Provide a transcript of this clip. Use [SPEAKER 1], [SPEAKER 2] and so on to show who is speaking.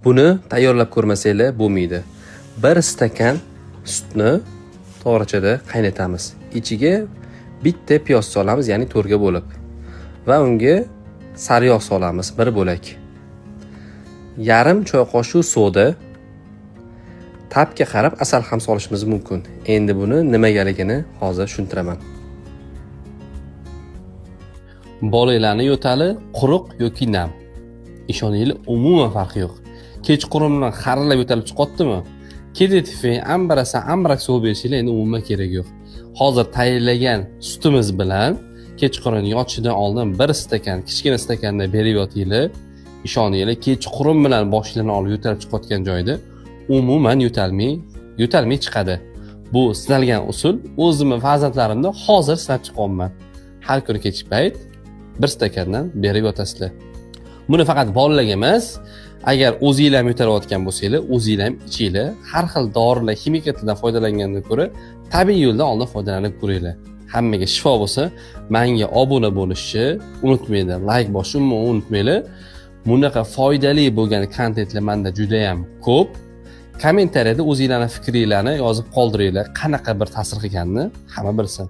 [SPEAKER 1] Buni tayyorlab ko'rmasanglar bo'lmaydi. 1 stakan sutni to'g'richada qaynatamiz. Ichiga bitta piyoz solamiz, ya'ni to'rga bo'lib. Va unga sariyog' solamiz, 1 bo'lak. Yarim choy qoshiq soda, tabga qarab asal ham solishimiz mumkin. Endi buni nimagaligini hozir tushuntiraman. Bolalarning yo'tali quruq yoki nam. Ishoninglar, umuman farqi yo'q. Kechqurun bilan xarilab yo'talib chiqyaptimi? Kedetifin, ambarak suv berishinglar endi umuman kerak yo'q. Hozir tayyorlagan sutimiz bilan kechqurun yotishidan oldin 1 stakan, kichkina stakanda berib yotinglar. Ishoninglar, kechqurun bilan boshlarni olib yo'talib chiqayotgan joyda umuman yo'talmay chiqadi. Bu sinalgan usul. O'zimni farzandlarimni hozir sinab chiqyapman. Har kuni kech payt 1 stakandan berib yotasizlar. Buni faqat bolalarga emas, agar o'zingizlar ham yo'talayotgan bo'lsanglar, o'zingizlar ham ichinglar. Har xil dorilar, ximikatlardan foydalangandan ko'ra, tabiiy yo'ldan oldin foydalanib ko'ringlar. Hammaga shifo bo'lsa, menga obuna bo'lishni unutmanglar, like bosishni unutmanglar. Bunaqa foydali bo'lgan kontentlar menda juda ham ko'p. Kommentariyada o'zingizlarning fikringizni yozib qoldiringlar, qanaqa bir ta'sir qilganini hamma bilsin.